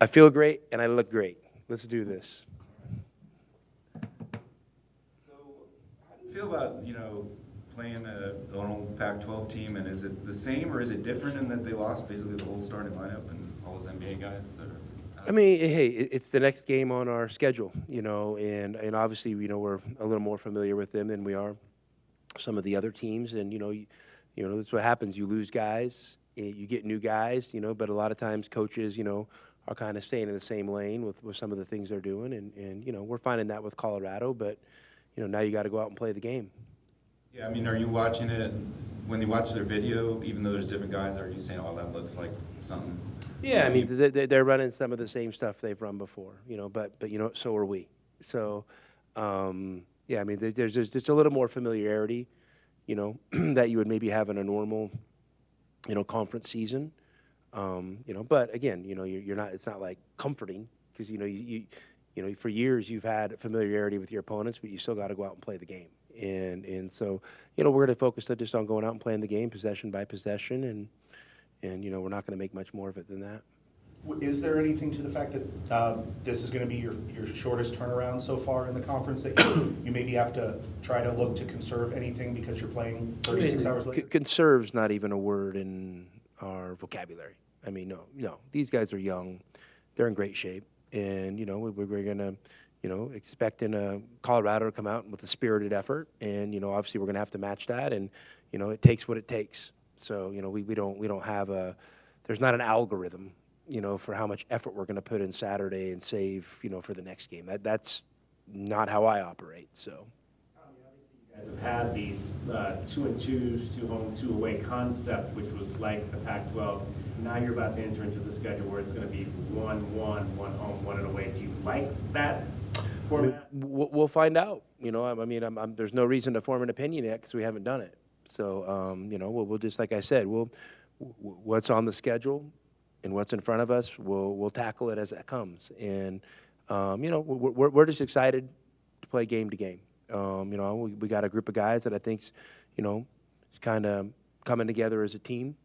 I feel great and I look great. Let's do this. So, how do you feel about, playing a own Pac-12 team, and is it the same or is it different in that they lost basically the whole starting lineup and all those NBA guys? I mean, hey, it's the next game on our schedule, and obviously, we're a little more familiar with them than we are some of the other teams, and that's what happens. You lose guys, you get new guys, but a lot of times coaches, are kind of staying in the same lane with some of the things they're doing, and we're finding that with Colorado, but now you got to go out and play the game. Yeah, I mean, are you watching it when you watch their video, even though there's different guys, are you saying, oh, that looks like something? Yeah, I mean, they're running some of the same stuff they've run before, but so are we. So, yeah, I mean, there's just a little more familiarity, that you would maybe have in a normal, conference season. But again, you're not. It's not like comforting because for years you've had familiarity with your opponents, but you still got to go out and play the game. And so we're going to focus just on going out and playing the game possession by possession, and we're not going to make much more of it than that. Is there anything to the fact that this is going to be your shortest turnaround so far in the conference, that you maybe have to try to look to conserve anything because you're playing 36 hours later? Conserve's not even a word in our vocabulary. I mean, no. These guys are young. They're in great shape. And, we're going to, expecting Colorado to come out with a spirited effort. And, obviously we're going to have to match that. And, it takes what it takes. So, we don't have there's not an algorithm, for how much effort we're going to put in Saturday and save, for the next game. That's not how I operate, so. You guys have had these 2-2s, 2 home, 2 away concept, which was like the Pac-12. Now you're about to enter into the schedule where it's going to be 1-1, 1 home, 1 away. Do you like that format? We'll find out. There's no reason to form an opinion yet because we haven't done it. So, we'll just, like I said, what's on the schedule and what's in front of us, we'll tackle it as it comes. And, we're just excited to play game to game. We got a group of guys that I think's, kind of coming together as a team.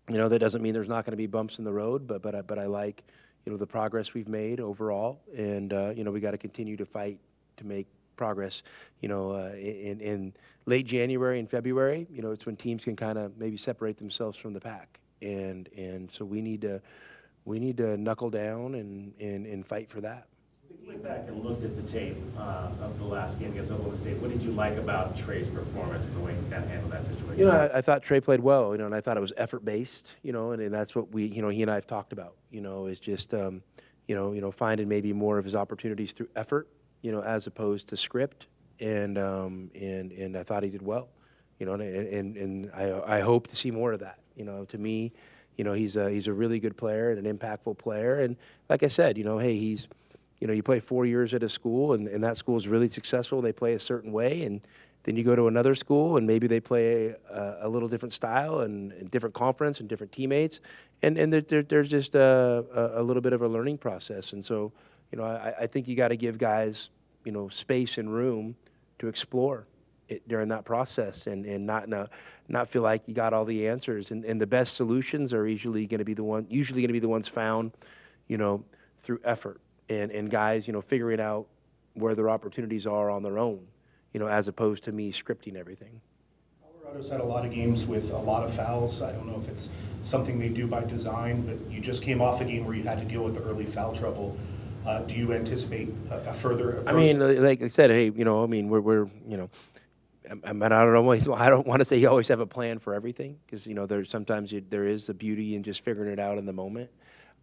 That doesn't mean there's not going to be bumps in the road, but I like, the progress we've made overall, and we got to continue to fight to make progress. In late January and February, it's when teams can kind of maybe separate themselves from the pack, and so we need to knuckle down and fight for that. You went back and looked at the tape of the last game against Oklahoma State. What did you like about Trey's performance and the way he kind of handled that situation? I thought Trey played well, and I thought it was effort-based, and that's what he and I have talked about, is just, finding maybe more of his opportunities through effort, as opposed to script, and I thought he did well, and I hope to see more of that. To me, he's a really good player and an impactful player, and like I said, hey, he's. You play 4 years at a school, and that school is really successful. They play a certain way, and then you go to another school, and maybe they play a little different style and different conference and different teammates, and there's just a little bit of a learning process. And so, I think you got to give guys, space and room to explore it during that process, and not feel like you got all the answers. And the best solutions are usually going to be the ones found, through effort. And guys, figuring out where their opportunities are on their own, as opposed to me scripting everything. Colorado's had a lot of games with a lot of fouls. I don't know if it's something they do by design, but you just came off a game where you had to deal with the early foul trouble. Do you anticipate a further approach? I mean, like I said, hey, we're I don't want to say you always have a plan for everything, because there's sometimes there is the beauty in just figuring it out in the moment.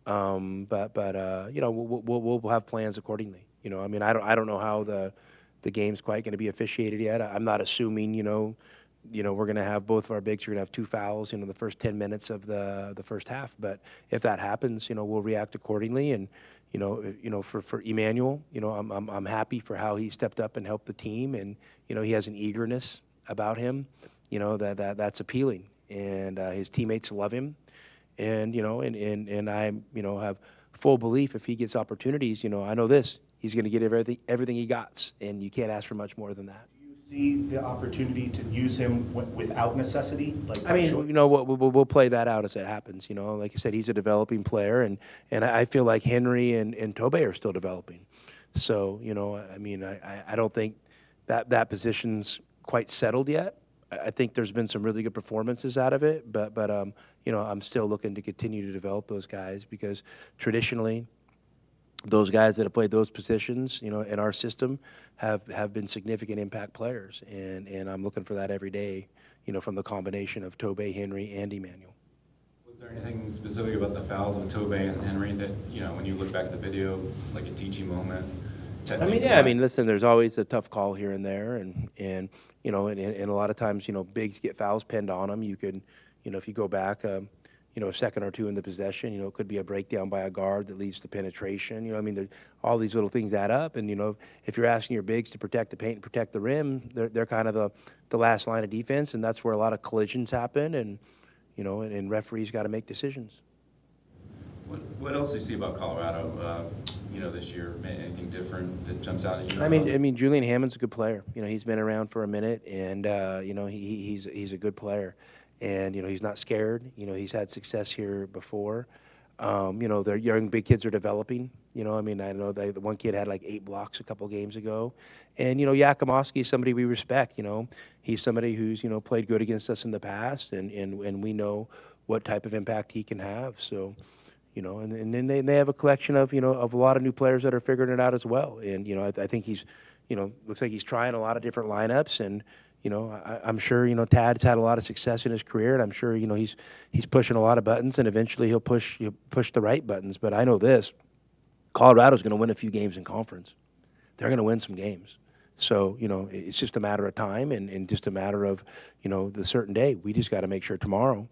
But we'll have plans accordingly. I mean, I don't know how the game's quite going to be officiated yet. I'm not assuming, we're going to have both of our bigs. You're going to have 2 fouls, in the first 10 minutes of the first half. But if that happens, we'll react accordingly. And for Emmanuel, I'm happy for how he stepped up and helped the team. And he has an eagerness about him, that's appealing. And his teammates love him. And and I have full belief if he gets opportunities, I know this, he's going to get everything he got, and you can't ask for much more than that. Do you See the opportunity to use him without necessity? Like, I mean, sure. you know, we'll play that out as it happens. You know, like I said, he's a developing player, and I feel like Henry and Tobey are still developing. So, you know, I mean, I don't think that position's quite settled yet. I think there's been some really good performances out of it, but you know, I'm still looking to continue to develop those guys because traditionally, those guys that have played those positions, you know, in our system have been significant impact players, and I'm looking for that every day, you know, from the combination of Tobey, Henry, and Emmanuel. Was there anything specific about the fouls with Tobey and Henry that, you know, when you look back at the video, like a teaching moment? I mean, yeah, I mean, listen, there's always a tough call here and there, and you know, and a lot of times, you know, bigs get fouls pinned on them. You could, you know, if you go back, you know, a second or two in the possession, you know, it could be a breakdown by a guard that leads to penetration. You know, I mean, all these little things add up, and you know, if you're asking your bigs to protect the paint and protect the rim, they're kind of the last line of defense, and that's where a lot of collisions happen, and you know, and referees got to make decisions. What else do you see about Colorado, you know, this year? Anything different that jumps out at you? I mean, Julian Hammond's a good player. You know, he's been around for a minute, and you know, he's a good player, and you know, he's not scared. You know, he's had success here before. You know, their young big kids are developing. You know, I mean, I know the one kid had like 8 blocks a couple games ago, and you know, Yakimowski is somebody we respect. You know, he's somebody who's, you know, played good against us in the past, and we know what type of impact he can have. So. You know, and then they have a collection of, you know, of a lot of new players that are figuring it out as well. And, you know, I think he's, you know, looks like he's trying a lot of different lineups. And, you know, I'm sure, you know, Tad's had a lot of success in his career. And I'm sure, you know, he's pushing a lot of buttons. And eventually he'll push the right buttons. But I know this, Colorado's going to win a few games in conference. They're going to win some games. So, you know, it's just a matter of time and just a matter of, you know, the certain day. We just got to make sure tomorrow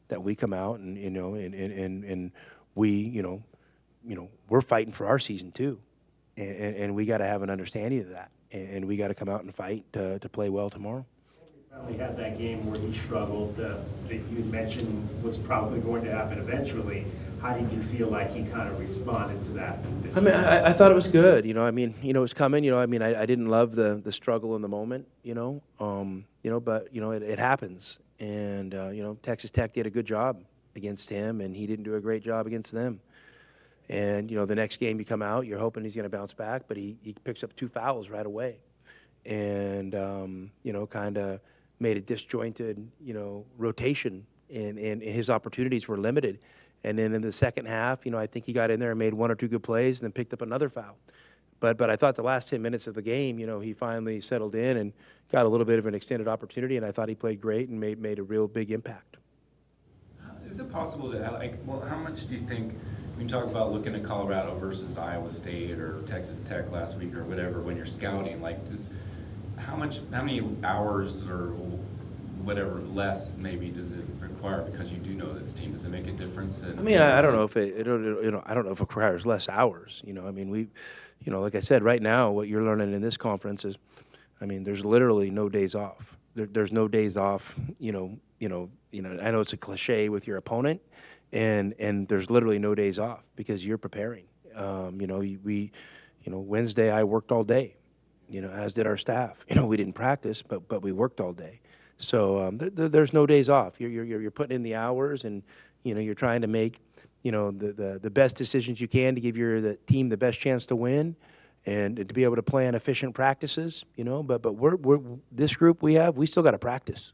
that we come out and, you know, and we, you know, we're fighting for our season too, and we got to have an understanding of that, and we got to come out and fight to play well tomorrow. Finally had that game where he struggled, that you mentioned was probably going to happen eventually. How did you feel like he kind of responded to that? I mean, I thought it was good. You know, I mean, you know, it was coming. You know, I mean, I didn't love the struggle in the moment. You know, but you know, it happens, and you know, Texas Tech did a good job against him, and he didn't do a great job against them. And, you know, the next game you come out, you're hoping he's going to bounce back, but he picks up 2 fouls right away. And, you know, kind of made a disjointed, you know, rotation, and his opportunities were limited. And then in the second half, you know, I think he got in there and made 1 or 2 good plays and then picked up another foul. But I thought the last 10 minutes of the game, you know, he finally settled in and got a little bit of an extended opportunity, and I thought he played great and made a real big impact. Is it possible to, like, well, how much do you think, when you talk about looking at Colorado versus Iowa State or Texas Tech last week or whatever, when you're scouting, like, how many hours or whatever less maybe does it require because you do know this team? Does it make a difference? I mean, I don't know if I don't know if it requires less hours. You know, I mean, you know, like I said, right now, what you're learning in this conference is, I mean, there's literally no days off. There's no days off. You know, I know it's a cliche with your opponent, and there's literally no days off because you're preparing. You know, Wednesday I worked all day, you know, as did our staff. You know, we didn't practice, but we worked all day. So there's no days off. You're putting in the hours, and you know, you're trying to make, you know, the best decisions you can to give the team the best chance to win, and to be able to plan efficient practices. You know, but we're this group we still got to practice.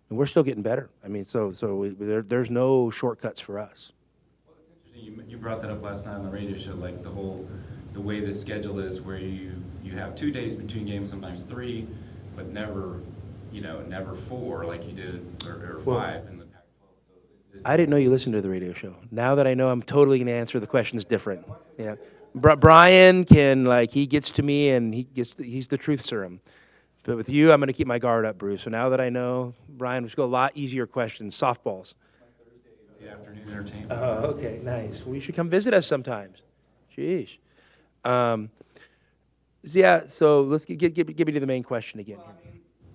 And we're still getting better. I mean, there's no shortcuts for us. Well, it's interesting. You brought that up last night on the radio show, like the way the schedule is, where you have 2 days between games, sometimes 3, but never 4 like you did, or 5 in the Pac-12. So I didn't know you listened to the radio show. Now that I know, I'm totally going to answer the questions different. Yeah, Brian can, like, he gets to me and he's the truth serum. But with you, I'm going to keep my guard up, Bruce. So now that I know, Brian, let's go a lot easier questions. Softballs. Thursday afternoon entertainment. Oh, okay, nice. Well, you should come visit us sometimes. Jeez. Yeah, so let's give me to the main question again.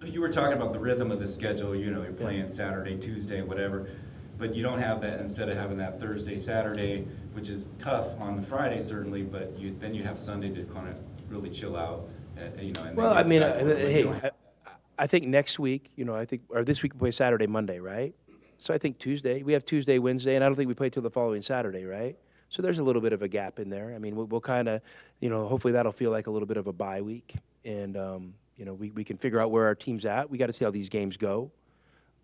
You were talking about the rhythm of the schedule. You know, you're playing Saturday, Tuesday, whatever. But you don't have that, instead of having that Thursday, Saturday, which is tough on the Friday, certainly, but then you have Sunday to kind of really chill out. You know, and Well, I mean, hey, I think next week, or this week we play Saturday, Monday, right? So I think Tuesday, we have Tuesday, Wednesday, and I don't think we play till the following Saturday, right? So there's a little bit of a gap in there. I mean, we'll kind of, hopefully that'll feel like a little bit of a bye week. And, we can figure out where our team's at. We got to see how these games go,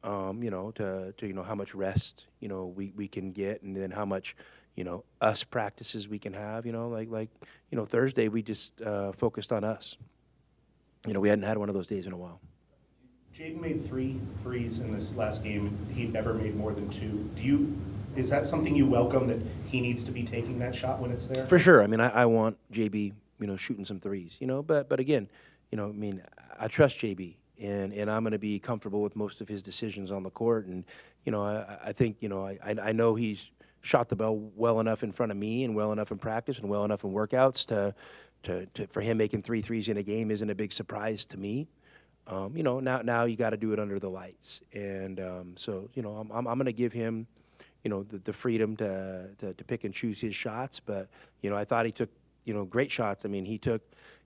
to how much rest, we can get, and then how much, us practices we can have, Thursday we just focused on us. We hadn't had one of those days in a while. Jaden made 3 threes in this last game. He'd never made more than 2. Is that something you welcome, that he needs to be taking that shot when it's there? For sure. I mean, I want JB, shooting some threes, but again, I trust JB, and I'm going to be comfortable with most of his decisions on the court. And, I think, I know he's shot the ball well enough in front of me and well enough in practice and well enough in workouts for him making 3 threes in a game isn't a big surprise to me. Now you got to do it under the lights. And so, I'm going to give him, the freedom to pick and choose his shots. But, I thought he took, great shots. I mean, he took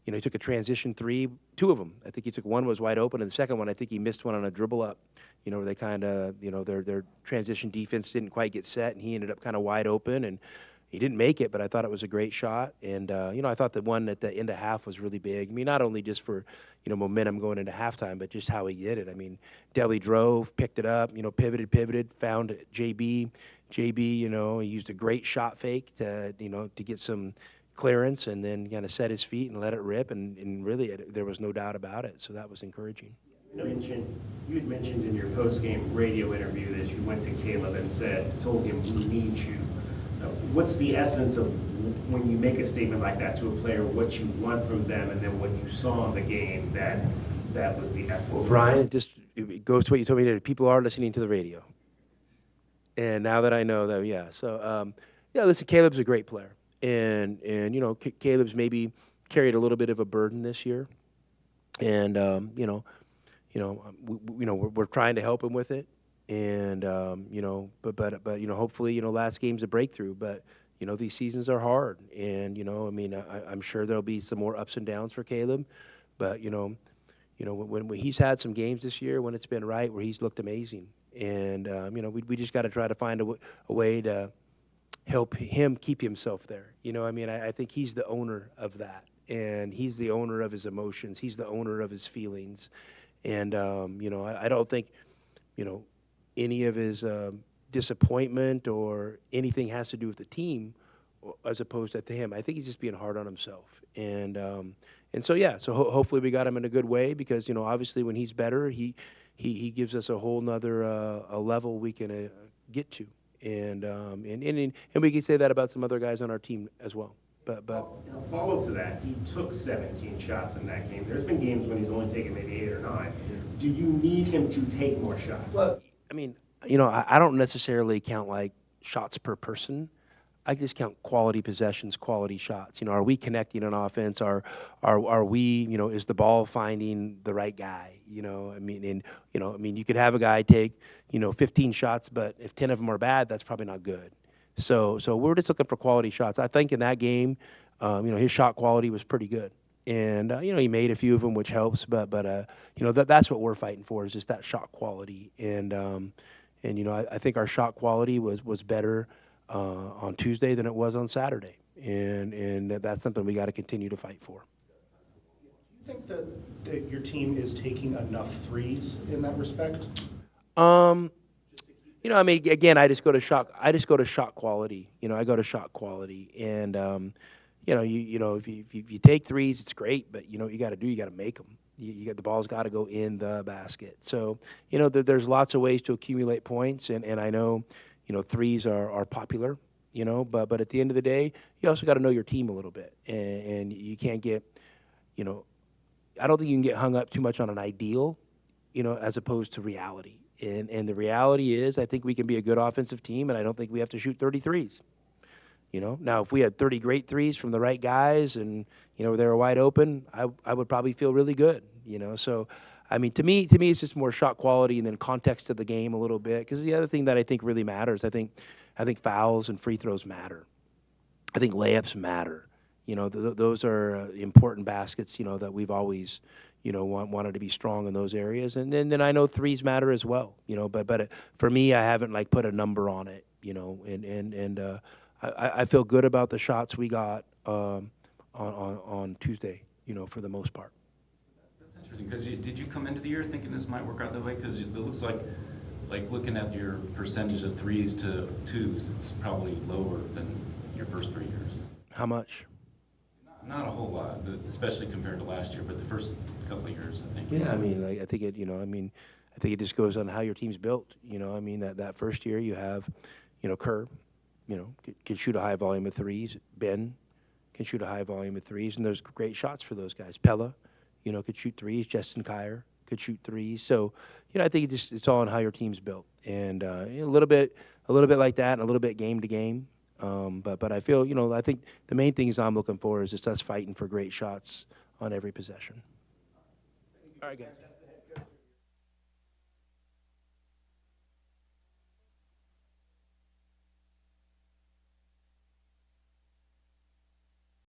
a transition 3, 2 of them. I think he took one was wide open, and the second one, I think he missed one on a dribble up, where they kind of, their transition defense didn't quite get set, and he ended up kind of wide open, and he didn't make it, but I thought it was a great shot. And, I thought the one at the end of half was really big. I mean, not only just for, momentum going into halftime, but just how he did it. I mean, Deli drove, picked it up, pivoted, found JB. JB, he used a great shot fake to get some clearance, and then kind of set his feet and let it rip. And really, there was no doubt about it. So that was encouraging. You had mentioned in your post-game radio interview that you went to Caleb and told him we need you. What's the essence of when you make a statement like that to a player, what you want from them, and then what you saw in the game, that was the essence? Well, Brian, it goes to what you told me today. People are listening to the radio. And now that I know that, yeah. So, listen, Caleb's a great player. And Caleb's maybe carried a little bit of a burden this year. And, we're trying to help him with it. And, but hopefully, last game's a breakthrough. But, these seasons are hard. And, I'm sure there'll be some more ups and downs for Caleb. But, when he's had some games this year, when it's been right, where he's looked amazing. And, we just got to try to find a way to help him keep himself there. I think he's the owner of that. And he's the owner of his emotions. He's the owner of his feelings. And, I don't think, any of his disappointment or anything has to do with the team as opposed to him. I think he's just being hard on himself. And so, yeah, so hopefully we got him in a good way because, obviously when he's better, he gives us a whole nother a level we can get to. And we can say that about some other guys on our team as well. But follow to that, he took 17 shots in that game. There's been games when he's only taken maybe 8 or 9. Do you need him to take more shots? Well, I mean, I don't necessarily count like shots per person. I just count quality possessions, quality shots. Are we connecting on offense? Are we, is the ball finding the right guy? You could have a guy take, 15 shots, but if 10 of them are bad, that's probably not good. So we're just looking for quality shots. I think in that game, his shot quality was pretty good. And, he made a few of them, which helps. But that's what we're fighting for is just that shot quality. And I think our shot quality was better on Tuesday than it was on Saturday. And that's something we got to continue to fight for. Do you think that your team is taking enough threes in that respect? Again, I just go to shot quality. I go to shot quality. And, if you take threes, it's great, but you got to make them. You got the ball's got to go in the basket. So, there's lots of ways to accumulate points, and I know, threes are popular, but at the end of the day, you also got to know your team a little bit, and you can't get, I don't think you can get hung up too much on an ideal, as opposed to reality. And the reality is, I think we can be a good offensive team, and I don't think we have to shoot 33s. Now if we had 30 great threes from the right guys and, they were wide open, I would probably feel really good, So, to me, it's just more shot quality and then context of the game a little bit. Because the other thing that I think really matters, I think fouls and free throws matter. I think layups matter. Those are important baskets, that we've always, wanted to be strong in those areas. And then I know threes matter as well, but for me, I haven't like put a number on it, and I feel good about the shots we got on Tuesday, for the most part. That's interesting, because did you come into the year thinking this might work out that way? Because it looks like looking at your percentage of threes to twos, it's probably lower than your first 3 years. How much? Not a whole lot, especially compared to last year, but the first couple of years, I think. Yeah, I mean, I think it, I think it just goes on how your team's built. That first year you have, Kerr, can shoot a high volume of threes. Ben can shoot a high volume of threes, and there's great shots for those guys. Pella, could shoot threes. Justin Kier could shoot threes. So, I think it's all on how your team's built, and a little bit like that, and a little bit game to game. But I feel, I think the main things I'm looking for is just us fighting for great shots on every possession. All right, guys.